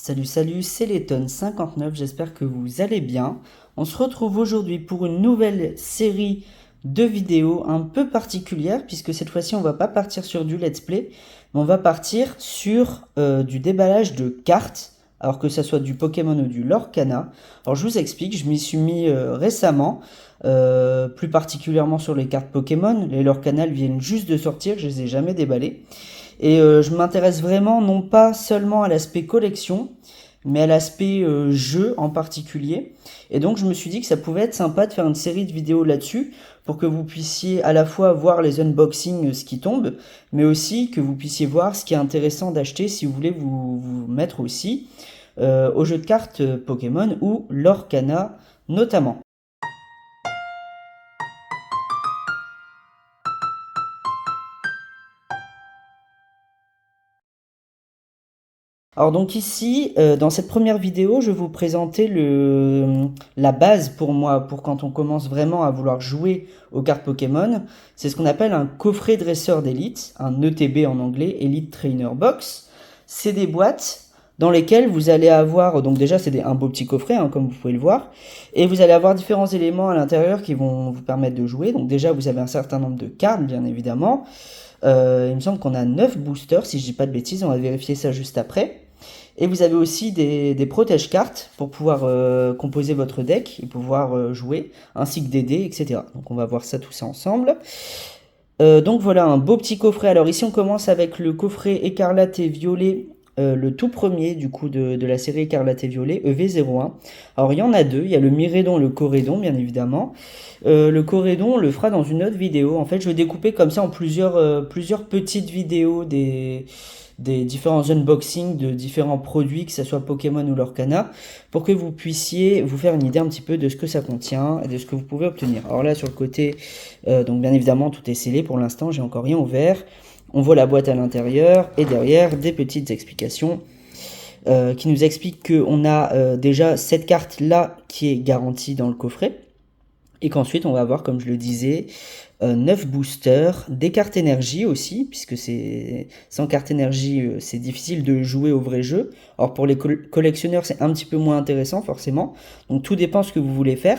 Salut, salut, c'est Letton59, j'espère que vous allez bien. On se retrouve aujourd'hui pour une nouvelle série de vidéos un peu particulière, puisque cette fois-ci on va pas partir sur du let's play, mais on va partir sur du déballage de cartes, alors que ça soit du Pokémon ou du Lorcana. Alors je vous explique, je m'y suis mis récemment, plus particulièrement sur les cartes Pokémon. Les Lorcana viennent juste de sortir, je les ai jamais déballées. Et je m'intéresse vraiment non pas seulement à l'aspect collection, mais à l'aspect jeu en particulier. Et donc je me suis dit que ça pouvait être sympa de faire une série de vidéos là-dessus, pour que vous puissiez à la fois voir les unboxings, ce qui tombe, mais aussi que vous puissiez voir ce qui est intéressant d'acheter si vous voulez vous mettre aussi au jeu de cartes Pokémon ou Lorcana notamment. Alors donc ici, dans cette première vidéo, je vais vous présenter la base pour moi, pour quand on commence vraiment à vouloir jouer aux cartes Pokémon. C'est ce qu'on appelle un coffret dresseur d'élite, un ETB en anglais, Elite Trainer Box. C'est des boîtes dans lesquelles vous allez avoir, donc déjà c'est un beau petit coffret, hein, comme vous pouvez le voir, et vous allez avoir différents éléments à l'intérieur qui vont vous permettre de jouer. Donc déjà vous avez un certain nombre de cartes, bien évidemment. Il me semble qu'on a 9 boosters, si je dis pas de bêtises, on va vérifier ça juste après. Et vous avez aussi des protège-cartes pour pouvoir composer votre deck et pouvoir jouer, ainsi que des dés, etc. Donc on va voir ça tout ça ensemble. Donc voilà un beau petit coffret. Alors ici on commence avec le coffret écarlate et violet, le tout premier du coup de la série écarlate et violet, EV01. Alors il y en a deux, il y a le Myrédon et le Corédon bien évidemment. Le Corédon on le fera dans une autre vidéo. En fait je vais découper comme ça en plusieurs petites vidéos des différents unboxings de différents produits, que ce soit Pokémon ou Lorcana, pour que vous puissiez vous faire une idée un petit peu de ce que ça contient et de ce que vous pouvez obtenir. Alors là, sur le côté, donc bien évidemment, tout est scellé pour l'instant, j'ai encore rien ouvert. On voit la boîte à l'intérieur et derrière, des petites explications qui nous expliquent qu'on a déjà cette carte-là qui est garantie dans le coffret. Et qu'ensuite, on va avoir, comme je le disais, 9 boosters, des cartes énergie aussi, puisque sans carte énergie, c'est difficile de jouer au vrai jeu. Alors pour les collectionneurs, c'est un petit peu moins intéressant forcément. Donc tout dépend ce que vous voulez faire.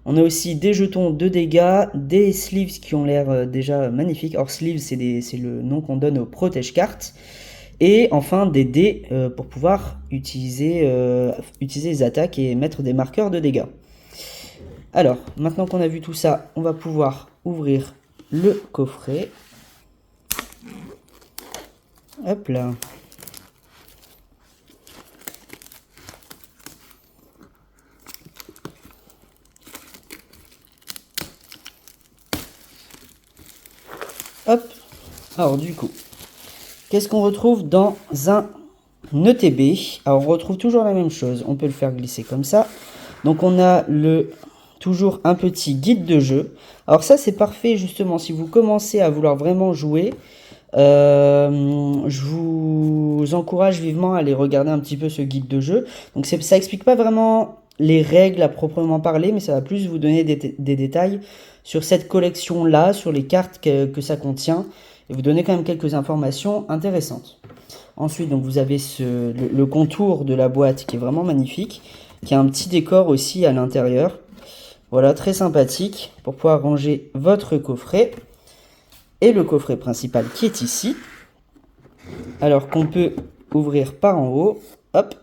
On a aussi des jetons de dégâts, des sleeves qui ont l'air déjà magnifiques. Or sleeves, c'est le nom qu'on donne aux protège-cartes. Et enfin des dés pour pouvoir utiliser les attaques et mettre des marqueurs de dégâts. Alors, maintenant qu'on a vu tout ça, on va pouvoir ouvrir le coffret. Hop là. Hop. Alors du coup, qu'est-ce qu'on retrouve dans un ETB? Alors on retrouve toujours la même chose. On peut le faire glisser comme ça. Donc on a toujours un petit guide de jeu. Alors ça c'est parfait justement si vous commencez à vouloir vraiment jouer. Je vous encourage vivement à aller regarder un petit peu ce guide de jeu. Donc ça explique pas vraiment les règles à proprement parler, mais ça va plus vous donner des détails sur cette collection-là, sur les cartes que ça contient, et vous donner quand même quelques informations intéressantes. Ensuite, donc vous avez le contour de la boîte qui est vraiment magnifique, qui a un petit décor aussi à l'intérieur. Voilà, très sympathique pour pouvoir ranger votre coffret. Et le coffret principal qui est ici. Alors qu'on peut ouvrir par en haut. Hop.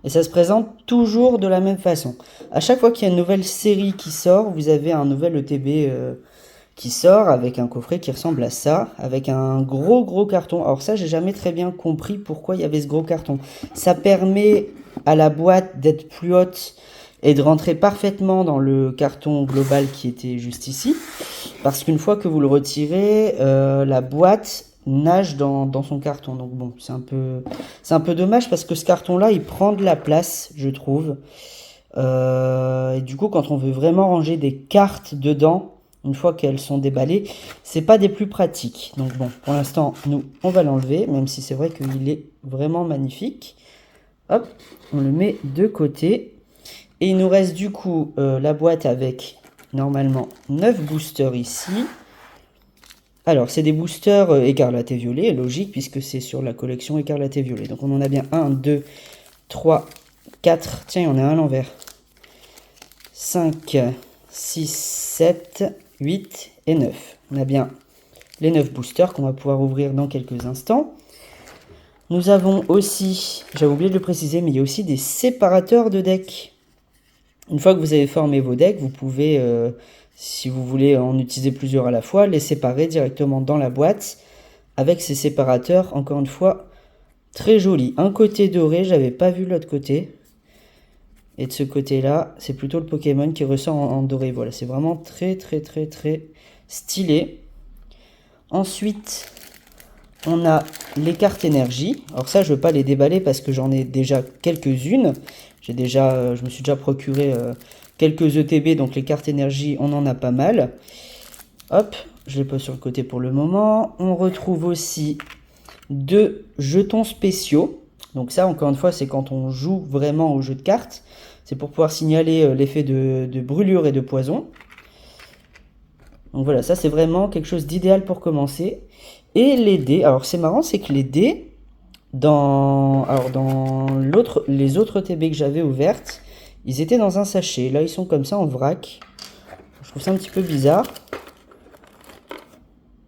Et ça se présente toujours de la même façon. À chaque fois qu'il y a une nouvelle série qui sort, vous avez un nouvel ETB qui sort avec un coffret qui ressemble à ça, avec un gros carton. Alors ça, j'ai jamais très bien compris pourquoi il y avait ce gros carton. Ça permet à la boîte d'être plus haute et de rentrer parfaitement dans le carton global qui était juste ici. Parce qu'une fois que vous le retirez, la boîte nage dans son carton. Donc bon, c'est un peu dommage parce que ce carton-là, il prend de la place, je trouve. Et du coup, quand on veut vraiment ranger des cartes dedans, une fois qu'elles sont déballées, c'est pas des plus pratiques. Donc bon, pour l'instant, nous, on va l'enlever, même si c'est vrai qu'il est vraiment magnifique. Hop, on le met de côté. Et il nous reste du coup la boîte avec normalement 9 boosters ici. Alors, c'est des boosters écarlate et violet, logique, puisque c'est sur la collection écarlate et violet. Donc on en a bien 1, 2, 3, 4, tiens, il y en a un à l'envers. 5, 6, 7, 8 et 9. On a bien les 9 boosters qu'on va pouvoir ouvrir dans quelques instants. Nous avons aussi, j'avais oublié de le préciser, mais il y a aussi des séparateurs de decks. Une fois que vous avez formé vos decks, vous pouvez, si vous voulez en utiliser plusieurs à la fois, les séparer directement dans la boîte avec ces séparateurs, encore une fois, très jolis. Un côté doré, j'avais pas vu l'autre côté. Et de ce côté-là, c'est plutôt le Pokémon qui ressort en doré. Voilà, c'est vraiment très stylé. Ensuite, on a les cartes énergie. Alors ça, je ne veux pas les déballer parce que j'en ai déjà quelques-unes. Je me suis déjà procuré quelques ETB, donc les cartes énergie, on en a pas mal. Hop, je les pose sur le côté pour le moment. On retrouve aussi 2 jetons spéciaux. Donc ça, encore une fois, c'est quand on joue vraiment au jeu de cartes. C'est pour pouvoir signaler l'effet de brûlure et de poison. Donc voilà, ça c'est vraiment quelque chose d'idéal pour commencer. Et les dés, alors c'est marrant, c'est que les dés, dans les autres TB que j'avais ouvertes, ils étaient dans un sachet. Là, ils sont comme ça en vrac. Je trouve ça un petit peu bizarre.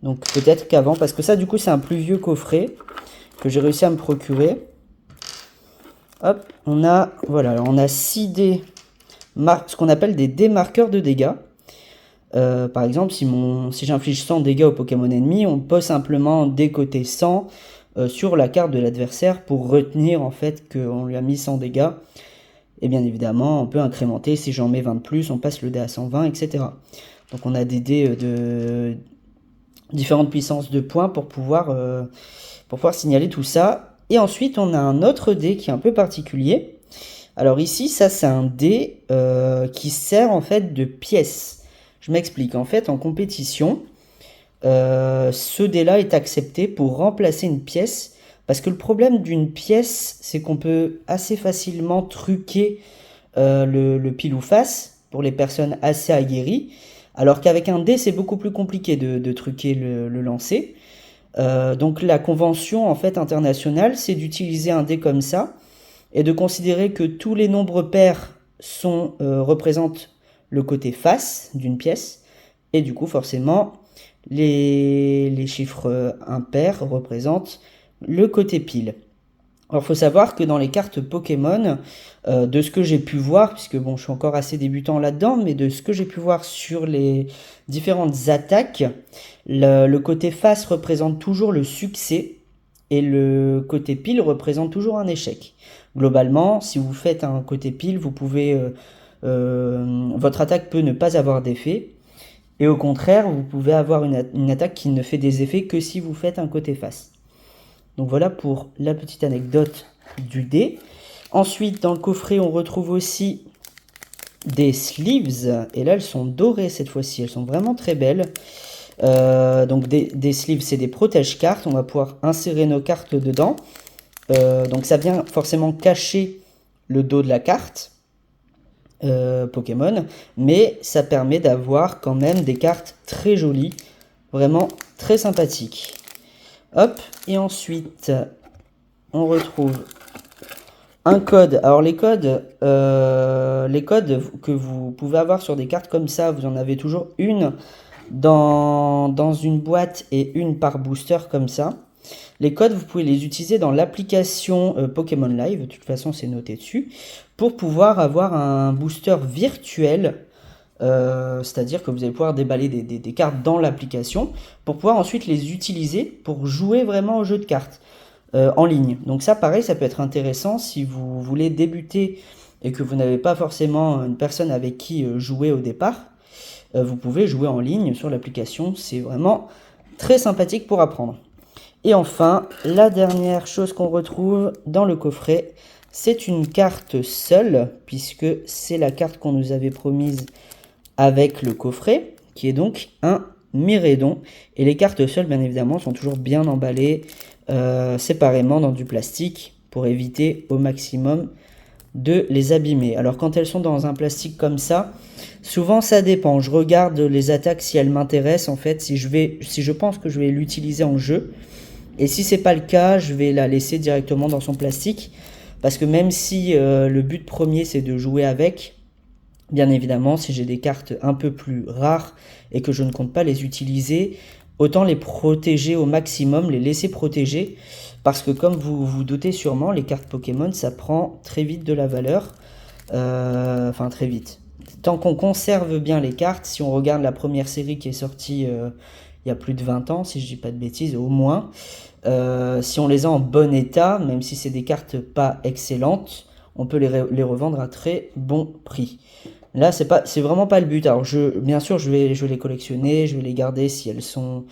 Donc peut-être qu'avant, parce que ça du coup c'est un plus vieux coffret que j'ai réussi à me procurer. Hop, on a 6 dés, ce qu'on appelle des dés marqueurs de dégâts. Par exemple, si j'inflige 100 dégâts au Pokémon ennemi, on peut simplement décoter 100 sur la carte de l'adversaire pour retenir en fait qu'on lui a mis 100 dégâts. Et bien évidemment, on peut incrémenter, si j'en mets 20 de plus, on passe le dé à 120, etc. Donc on a des dés de différentes puissances de points pour pouvoir signaler tout ça. Et ensuite, on a un autre dé qui est un peu particulier. Alors ici, ça c'est un dé qui sert en fait de pièce. Je m'explique. En fait, en compétition, ce dé-là est accepté pour remplacer une pièce. Parce que le problème d'une pièce, c'est qu'on peut assez facilement truquer le pile ou face pour les personnes assez aguerries. Alors qu'avec un dé, c'est beaucoup plus compliqué de truquer le lancer. Donc la convention en fait internationale, c'est d'utiliser un dé comme ça et de considérer que tous les nombres pairs représentent le côté face d'une pièce et du coup forcément les chiffres impairs représentent le côté pile. Alors, il faut savoir que dans les cartes Pokémon, de ce que j'ai pu voir, puisque bon, je suis encore assez débutant là-dedans, mais de ce que j'ai pu voir sur les différentes attaques, le côté face représente toujours le succès et le côté pile représente toujours un échec. Globalement, si vous faites un côté pile, vous pouvez, votre attaque peut ne pas avoir d'effet, et au contraire, vous pouvez avoir une attaque qui ne fait des effets que si vous faites un côté face. Donc voilà pour la petite anecdote du dé. Ensuite, dans le coffret, on retrouve aussi des sleeves. Et là, elles sont dorées cette fois-ci. Elles sont vraiment très belles. Donc des sleeves, c'est des protège-cartes. On va pouvoir insérer nos cartes dedans. Donc ça vient forcément cacher le dos de la carte Pokémon. Mais ça permet d'avoir quand même des cartes très jolies. Vraiment très sympathiques. Hop, et ensuite, on retrouve un code. Alors les codes que vous pouvez avoir sur des cartes comme ça, vous en avez toujours une dans une boîte et une par booster comme ça. Les codes, vous pouvez les utiliser dans l'application Pokémon Live, de toute façon c'est noté dessus, pour pouvoir avoir un booster virtuel. C'est-à-dire que vous allez pouvoir déballer des cartes dans l'application pour pouvoir ensuite les utiliser pour jouer vraiment au jeu de cartes en ligne. Donc ça pareil, ça peut être intéressant si vous voulez débuter et que vous n'avez pas forcément une personne avec qui jouer au départ. Vous pouvez jouer en ligne sur l'application, c'est vraiment très sympathique pour apprendre. Et enfin, la dernière chose qu'on retrouve dans le coffret, c'est une carte seule, puisque c'est la carte qu'on nous avait promise avec le coffret, qui est donc un Miraidon. Et les cartes seules, bien évidemment, sont toujours bien emballées séparément dans du plastique pour éviter au maximum de les abîmer. Alors quand elles sont dans un plastique comme ça, souvent ça dépend. Je regarde les attaques si elles m'intéressent en fait, si je pense que je vais l'utiliser en jeu. Et si c'est pas le cas, je vais la laisser directement dans son plastique. Parce que même si le but premier c'est de jouer avec, bien évidemment, si j'ai des cartes un peu plus rares et que je ne compte pas les utiliser, autant les protéger au maximum, les laisser protéger. Parce que comme vous vous doutez sûrement, les cartes Pokémon, ça prend très vite de la valeur. Enfin, très vite. Tant qu'on conserve bien les cartes, si on regarde la première série qui est sortie il y a plus de 20 ans, si je dis pas de bêtises, au moins, si on les a en bon état, même si c'est des cartes pas excellentes, on peut les revendre à très bon prix. Là, c'est vraiment pas le but. Alors, bien sûr, je vais les collectionner, je vais les garder si elles sont,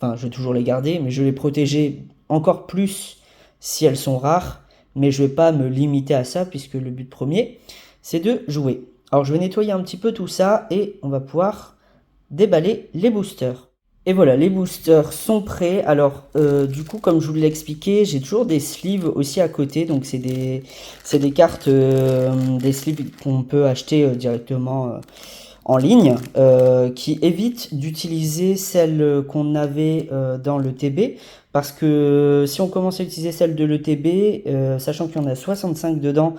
enfin, je vais toujours les garder, mais je vais les protéger encore plus si elles sont rares. Mais je vais pas me limiter à ça puisque le but premier, c'est de jouer. Alors, je vais nettoyer un petit peu tout ça et on va pouvoir déballer les boosters. Et voilà, les boosters sont prêts. Alors, du coup, comme je vous l'ai expliqué, j'ai toujours des sleeves aussi à côté. Donc, c'est des cartes, des sleeves qu'on peut acheter directement en ligne, qui évitent d'utiliser celles qu'on avait dans le TB. Parce que si on commence à utiliser celle de l'ETB, sachant qu'il y en a 65 dedans,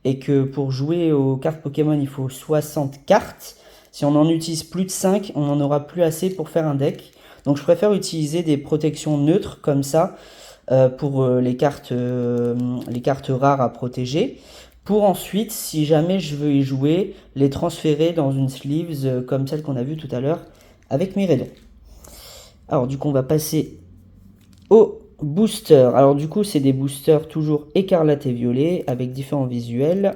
et que pour jouer aux cartes Pokémon, il faut 60 cartes, si on en utilise plus de 5, on n'en aura plus assez pour faire un deck. Donc je préfère utiliser des protections neutres comme ça pour les cartes rares à protéger. Pour ensuite, si jamais je veux y jouer, les transférer dans une sleeves comme celle qu'on a vue tout à l'heure avec Miraidon. Alors du coup, on va passer au booster. Alors du coup, c'est des boosters toujours écarlate et violet avec différents visuels.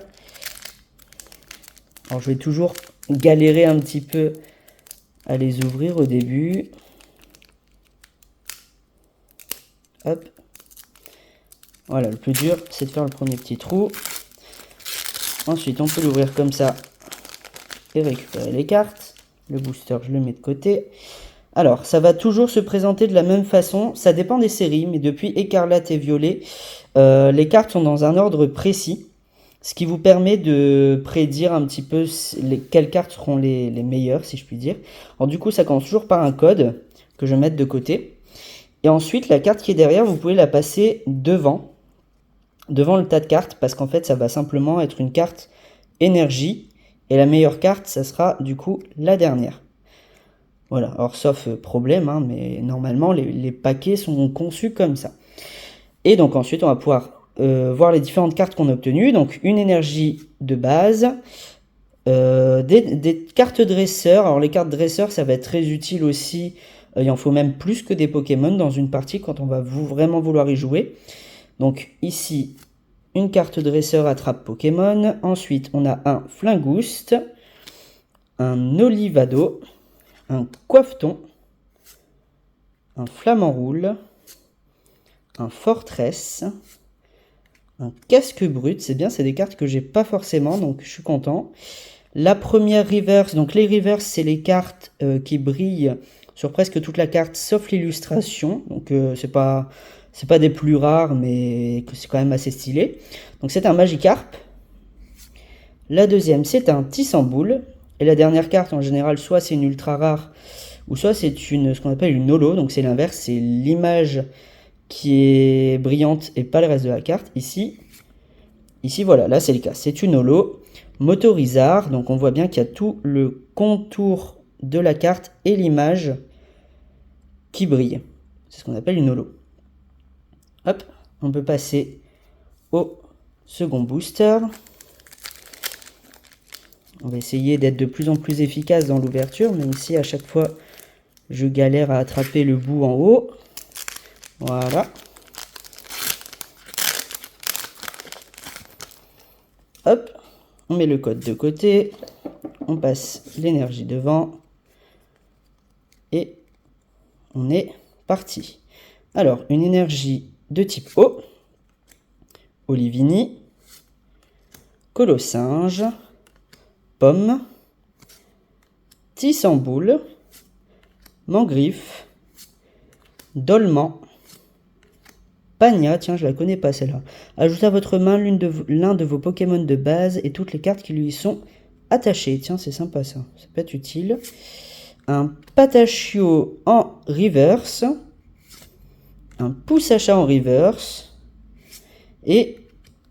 Alors je vais toujours galérer un petit peu à les ouvrir au début. Hop. Voilà, le plus dur, c'est de faire le premier petit trou. Ensuite, on peut l'ouvrir comme ça et récupérer les cartes. Le booster, je le mets de côté. Alors, ça va toujours se présenter de la même façon. Ça dépend des séries, mais depuis Écarlate et Violet, les cartes sont dans un ordre précis. Ce qui vous permet de prédire un petit peu quelles cartes seront les meilleures, si je puis dire. Alors du coup, ça commence toujours par un code que je vais mettre de côté. Et ensuite, la carte qui est derrière, vous pouvez la passer devant le tas de cartes, parce qu'en fait, ça va simplement être une carte énergie. Et la meilleure carte, ça sera du coup la dernière. Voilà, alors sauf problème, hein, mais normalement, les paquets sont conçus comme ça. Et donc ensuite, on va pouvoir voir les différentes cartes qu'on a obtenues. Donc une énergie de base, des cartes dresseurs. Alors les cartes dresseurs, ça va être très utile aussi. Il en faut même plus que des Pokémon dans une partie quand on va vraiment vouloir y jouer. Donc ici, une carte dresseur attrape Pokémon. Ensuite, on a un Flingouste, un Olivado, un Coiffeton, un Flamanroule, un Fortress, un Casque Brut. C'est bien, c'est des cartes que j'ai pas forcément, donc je suis content. La première Reverse, donc les Reverse, c'est les cartes qui brillent sur presque toute la carte, sauf l'illustration. Donc c'est pas des plus rares, mais c'est quand même assez stylé. Donc c'est un Magikarp. La deuxième, c'est un Tissamboule. Et la dernière carte, en général, soit c'est une ultra rare, ou soit c'est ce qu'on appelle une holo. Donc c'est l'inverse, c'est l'image qui est brillante et pas le reste de la carte. Ici voilà, là c'est le cas. C'est une holo. Motorizard, donc on voit bien qu'il y a tout le contour de la carte et l'image qui brille. C'est ce qu'on appelle une holo. Hop, on peut passer au second booster. On va essayer d'être de plus en plus efficace dans l'ouverture, même si à chaque fois je galère à attraper le bout en haut. Voilà. Hop, on met le code de côté, on passe l'énergie devant et on est parti. Alors, une énergie de type eau, Olivini, Colossinge, Pomme, Tissamboule, Mangriffe, Dolman, Pagna, tiens, je la connais pas celle-là. Ajoutez à votre main l'un de vos Pokémon de base et toutes les cartes qui lui sont attachées. Tiens, c'est sympa ça, ça peut être utile. Un Patachio en reverse, un Poussacha en reverse et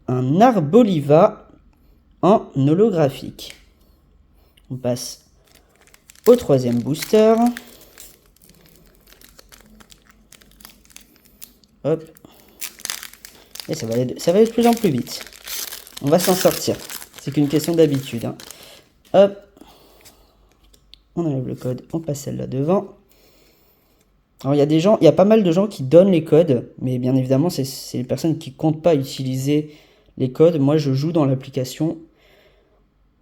un Arboliva en holographique. On passe au troisième booster. Hop. Et ça va aller de plus en plus vite. On va s'en sortir. C'est qu'une question d'habitude. Hein. Hop. On enlève le code, on passe celle-là devant. Alors il y a pas mal de gens qui donnent les codes, mais bien évidemment c'est les personnes qui comptent pas utiliser les codes. Moi je joue dans l'application.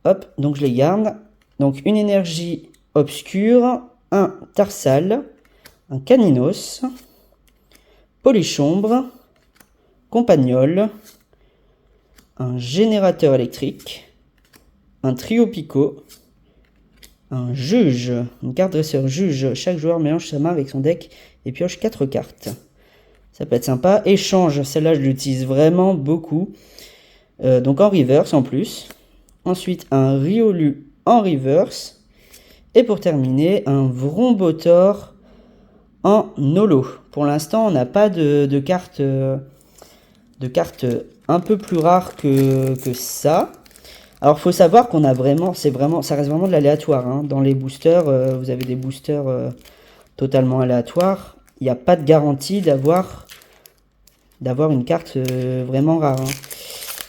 Hop, donc je les garde. Donc une énergie obscure, un Tarsal, un Caninos, Polychombre, Compagnol, un générateur électrique, un Trio Pico, un juge, une carte dresseur juge. Chaque joueur mélange sa main avec son deck et pioche 4 cartes. Ça peut être sympa. Échange, celle-là je l'utilise vraiment beaucoup. Donc en reverse en plus. Ensuite un Riolu en reverse. Et pour terminer, un Vrombotor en holo. Pour l'instant, on n'a pas de cartes un peu plus rares que ça. Alors, il faut savoir qu'on a vraiment, ça reste vraiment de l'aléatoire. Hein. Dans les boosters, vous avez des boosters totalement aléatoires. Il n'y a pas de garantie d'avoir une carte vraiment rare. Hein.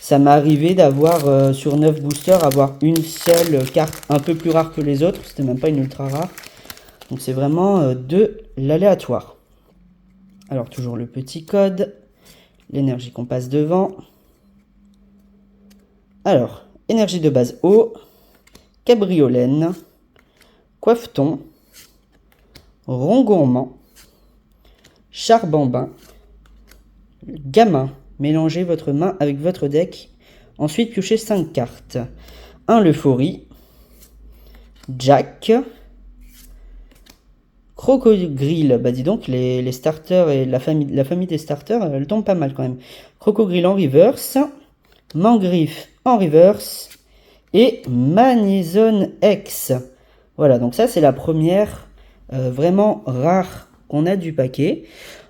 Ça m'est arrivé d'avoir, sur 9 boosters, avoir une seule carte un peu plus rare que les autres. C'était même pas une ultra rare. Donc, c'est vraiment de l'aléatoire. Alors, toujours le petit code. L'énergie qu'on passe devant. Alors, énergie de base eau, cabriolène, coiffeton, rond gourmand, charbambin, gamin. Mélangez votre main avec votre deck. Ensuite, piochez 5 cartes. Un l'euphorie, Jack, Crocodrile. Bah dis donc, les starters et la famille des starters, elle tombe pas mal quand même. Crocodrile en reverse, Mangriffe en reverse et Manizone X. Voilà, donc ça c'est la première vraiment rare qu'on a du paquet.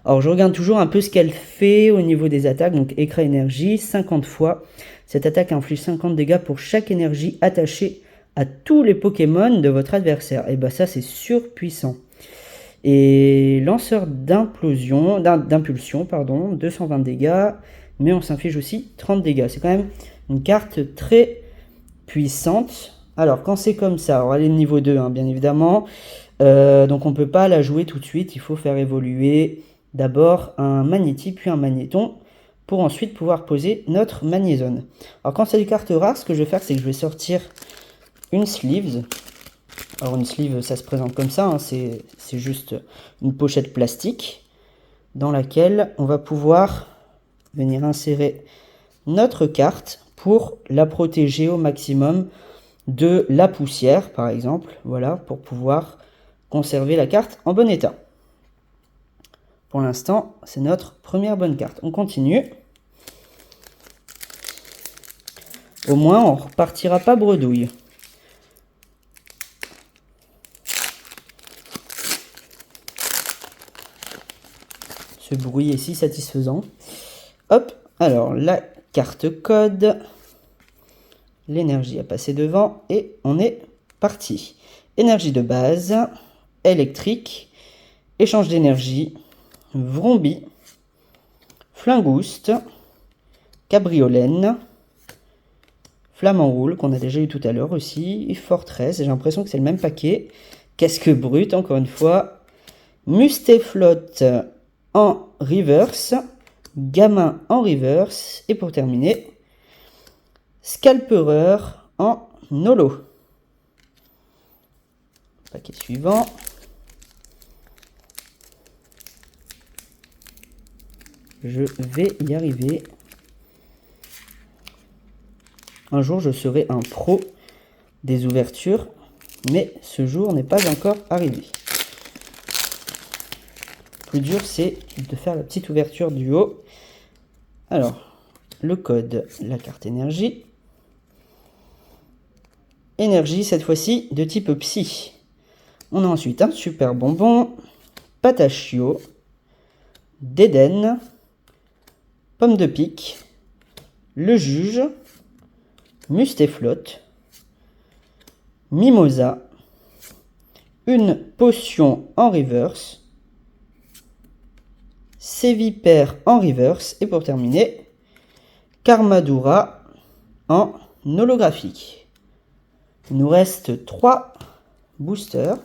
Alors je regarde toujours un peu ce qu'elle fait au niveau des attaques. Donc écrat énergie, 50 fois. Cette attaque inflige 50 dégâts pour chaque énergie attachée à tous les Pokémon de votre adversaire. Et bah ça c'est surpuissant. Et lanceur d'impulsion, 220 dégâts. Mais on s'inflige aussi 30 dégâts. C'est quand même une carte très puissante. Alors, quand c'est comme ça, alors elle est niveau 2, hein, bien évidemment. Donc, on ne peut pas la jouer tout de suite. Il faut faire évoluer d'abord un Magnéti, puis un Magnéton, pour ensuite pouvoir poser notre Magnézone. Alors, quand c'est des cartes rares, ce que je vais faire, c'est que je vais sortir une sleeve. Alors, une sleeve, ça se présente comme ça. Hein, c'est juste une pochette plastique dans laquelle on va pouvoir venir insérer notre carte pour la protéger au maximum de la poussière, par exemple. Voilà, pour pouvoir conserver la carte en bon état. Pour l'instant, c'est notre première bonne carte. On continue. Au moins, on ne repartira pas bredouille. Ce bruit est si satisfaisant. Hop, alors la carte code, l'énergie a passé devant et on est parti. Énergie de base, électrique, échange d'énergie, Vrombi, Flingouste, Cabriolène, Flamant Roule qu'on a déjà eu tout à l'heure aussi, Fortress, j'ai l'impression que c'est le même paquet, Casque Brut encore une fois, Mustéflotte en reverse, Gamin en reverse. Et pour terminer, Scalpereur en holo. Paquet suivant. Je vais y arriver. Un jour, je serai un pro des ouvertures. Mais ce jour n'est pas encore arrivé. Le plus dur, c'est de faire la petite ouverture du haut. Alors, le code, la carte énergie. Énergie, cette fois-ci, de type psy. On a ensuite un super bonbon, Patachio, Dédenne, Pomme de pique, le juge, Mustaflot, Mimosa, une potion en reverse, Sévipère en reverse, et pour terminer, Karmadura en holographique. Il nous reste 3 boosters.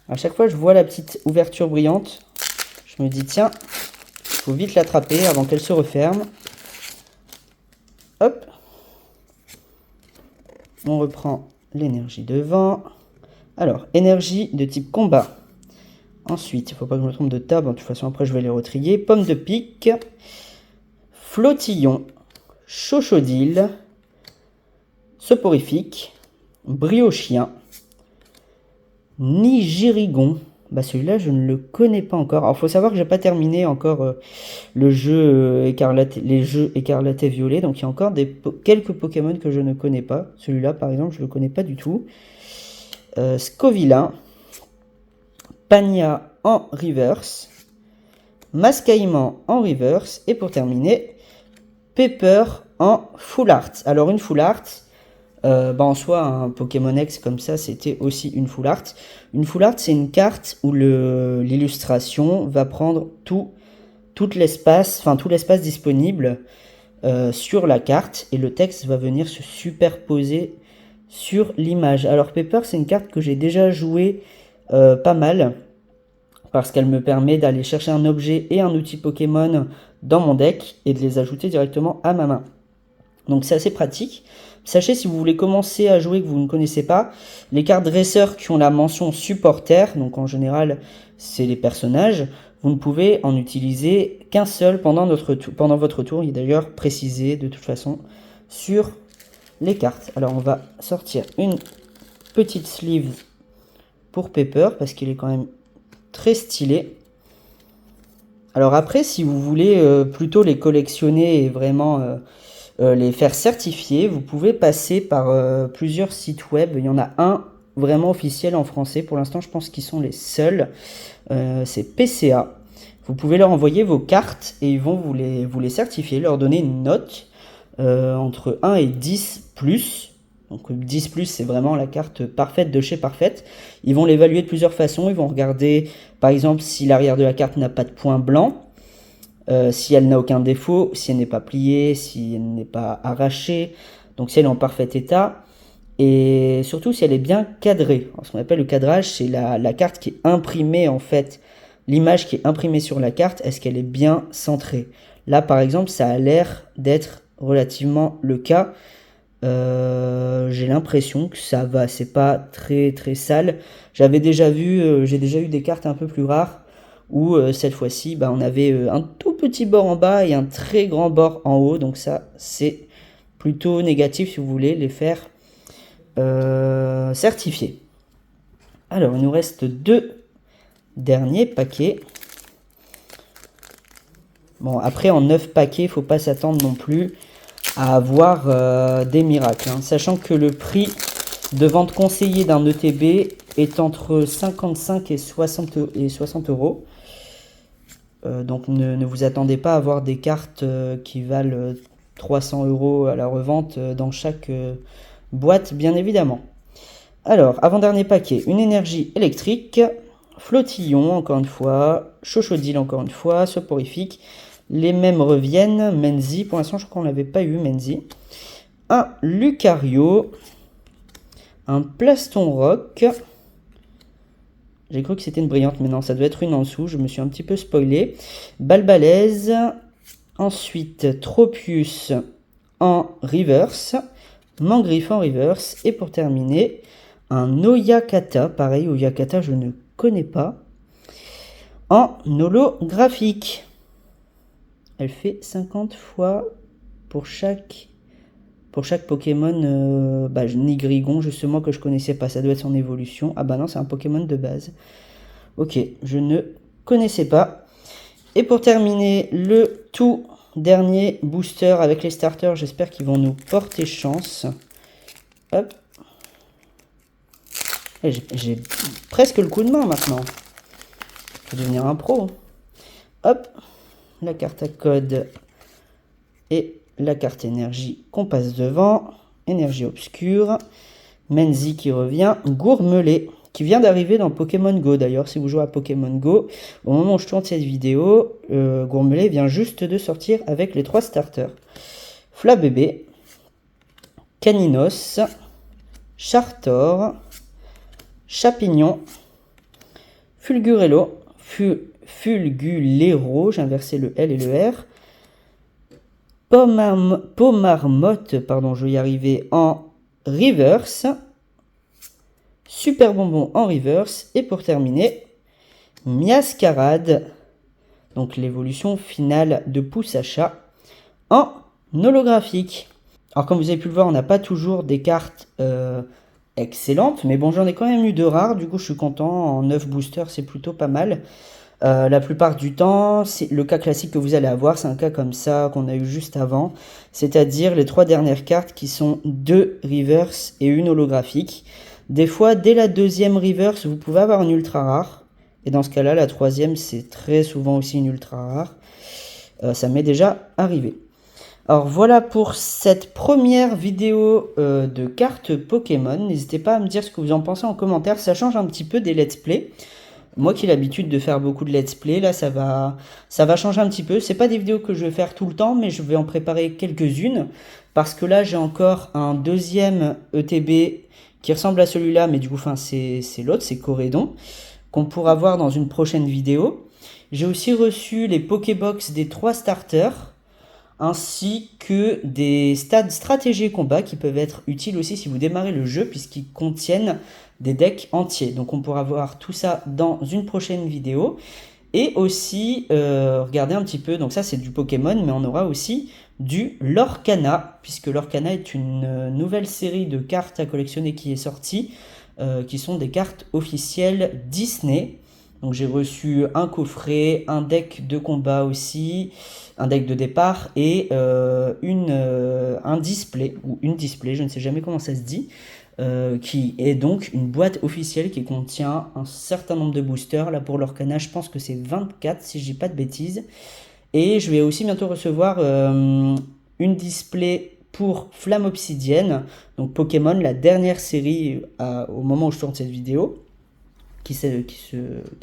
À chaque fois, je vois la petite ouverture brillante. Je me dis, tiens, il faut vite l'attraper avant qu'elle se referme. Hop. On reprend l'énergie devant. Alors, énergie de type combat. Ensuite, il ne faut pas que je me trompe de table. De toute façon, après, je vais les retrier. Pomme de pique. Flottillon. Chochodile. Soporifique. Briochien. Nigirigon. Bah celui-là, je ne le connais pas encore. Alors, il faut savoir que j'ai pas terminé encore le jeu écarlate, les jeux écarlate et violet. Donc, il y a encore quelques Pokémon que je ne connais pas. Celui-là, par exemple, je le connais pas du tout. Scovilla. Pagna en reverse. Mascaïman en reverse. Et pour terminer, Pepper en full art. Alors, une full art... en soi, un Pokémon X comme ça, c'était aussi une full art. Une full art, c'est une carte où l'illustration va prendre tout l'espace disponible sur la carte et le texte va venir se superposer sur l'image. Alors Pepper, c'est une carte que j'ai déjà jouée pas mal parce qu'elle me permet d'aller chercher un objet et un outil Pokémon dans mon deck et de les ajouter directement à ma main. Donc c'est assez pratique. Sachez, si vous voulez commencer à jouer que vous ne connaissez pas, les cartes dresseurs qui ont la mention supporter, donc en général c'est les personnages, vous ne pouvez en utiliser qu'un seul pendant votre tour. Il est d'ailleurs précisé de toute façon sur les cartes. Alors on va sortir une petite sleeve pour Pepper parce qu'il est quand même très stylé. Alors après, si vous voulez plutôt les collectionner et vraiment... les faire certifier, vous pouvez passer par plusieurs sites web. Il y en a un vraiment officiel en français. Pour l'instant, je pense qu'ils sont les seuls. C'est PCA. Vous pouvez leur envoyer vos cartes et ils vont vous les certifier, leur donner une note entre 1 et 10 plus. Donc 10 plus, c'est vraiment la carte parfaite de chez Parfaite. Ils vont l'évaluer de plusieurs façons. Ils vont regarder, par exemple, si l'arrière de la carte n'a pas de point blanc. Si elle n'a aucun défaut, si elle n'est pas pliée, si elle n'est pas arrachée, donc si elle est en parfait état, et surtout si elle est bien cadrée. Alors, ce qu'on appelle le cadrage, c'est la carte qui est imprimée en fait, l'image qui est imprimée sur la carte, est-ce qu'elle est bien centrée? Là par exemple, ça a l'air d'être relativement le cas. J'ai l'impression que ça va, c'est pas très très sale. J'ai déjà eu des cartes un peu plus rares où cette fois-ci on avait un tout petit bord en bas et un très grand bord en haut, donc ça c'est plutôt négatif si vous voulez les faire certifier. Alors il nous reste 2 derniers paquets. Bon, après en 9 paquets, il ne faut pas s'attendre non plus à avoir des miracles, hein. Sachant que le prix de vente conseillé d'un ETB est entre 55 et 60 euros. Donc ne vous attendez pas à avoir des cartes qui valent 300 euros à la revente dans chaque boîte, bien évidemment. Alors, avant-dernier paquet, une énergie électrique, flottillon, encore une fois, chochodile, encore une fois, soporifique. Les mêmes reviennent, Menzi, pour l'instant je crois qu'on l'avait pas eu, Menzi. Un Lucario, un Plaston Rock. J'ai cru que c'était une brillante, mais non, ça doit être une en dessous. Je me suis un petit peu spoilé. Balbalaise. Ensuite, Tropius en reverse. Mangriffe en reverse. Et pour terminer, un Oyakata. Pareil, Oyakata, je ne connais pas. En holographique. Elle fait 50 fois pour chaque Pokémon, Nigrigon, justement, que je connaissais pas. Ça doit être son évolution. Ah bah non, c'est un Pokémon de base. Ok, je ne connaissais pas. Et pour terminer, le tout dernier booster avec les starters. J'espère qu'ils vont nous porter chance. Hop. J'ai presque le coup de main maintenant. Je vais devenir un pro. Hop. la carte à code et la carte énergie qu'on passe devant. Énergie obscure. Menzi qui revient. Gourmelet qui vient d'arriver dans Pokémon Go d'ailleurs. Si vous jouez à Pokémon Go, au moment où je tourne cette vidéo, Gourmelet vient juste de sortir avec les 3 starters. Flabébé, Caninos, Chartor, Chapignon, Fulgurello, Fulgulero, j'ai inversé le L et le R, Pomarmotte, pardon, je vais y arriver, en reverse, Super Bonbon en reverse, et pour terminer, Miascarade, donc l'évolution finale de Poussacha, en holographique. Alors comme vous avez pu le voir, on n'a pas toujours des cartes excellentes, mais bon, j'en ai quand même eu 2 rares, du coup je suis content. En 9 boosters, c'est plutôt pas mal. La plupart du temps, c'est le cas classique que vous allez avoir, c'est un cas comme ça qu'on a eu juste avant, c'est-à-dire les 3 dernières cartes qui sont 2 reverse et une holographique. Des fois, dès la 2e reverse, vous pouvez avoir une ultra rare, et dans ce cas-là, la 3e, c'est très souvent aussi une ultra rare. Ça m'est déjà arrivé. Alors voilà pour cette première vidéo de cartes Pokémon. N'hésitez pas à me dire ce que vous en pensez en commentaire. Ça change un petit peu des let's play. Moi qui ai l'habitude de faire beaucoup de let's play, là ça va changer un petit peu. C'est pas des vidéos que je vais faire tout le temps, mais je vais en préparer quelques-unes. Parce que là j'ai encore un 2e ETB qui ressemble à celui-là, mais du coup c'est l'autre, c'est Corédon, qu'on pourra voir dans une prochaine vidéo. J'ai aussi reçu les Pokébox des 3 starters, ainsi que des stades stratégie et combat qui peuvent être utiles aussi si vous démarrez le jeu, puisqu'ils contiennent des decks entiers. Donc on pourra voir tout ça dans une prochaine vidéo. Et aussi, regardez un petit peu, donc ça c'est du Pokémon, mais on aura aussi du Lorcana, puisque Lorcana est une nouvelle série de cartes à collectionner qui est sortie, qui sont des cartes officielles Disney. Donc j'ai reçu un coffret, un deck de combat aussi, un deck de départ et un display, ou une display, je ne sais jamais comment ça se dit, qui est donc une boîte officielle qui contient un certain nombre de boosters. Là pour Lorcana, je pense que c'est 24 si je dis pas de bêtises. Et je vais aussi bientôt recevoir une display pour Flamme Obsidienne, donc Pokémon, la dernière série au moment où je tourne cette vidéo, qui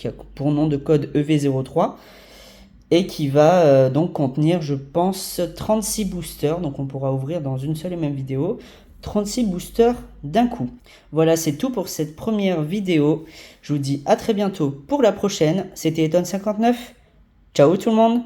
a pour nom de code EV03, et qui va donc contenir, je pense, 36 boosters. Donc on pourra ouvrir dans une seule et même vidéo 36 boosters d'un coup. Voilà, c'est tout pour cette première vidéo. Je vous dis à très bientôt pour la prochaine. C'était Eton59. Ciao tout le monde!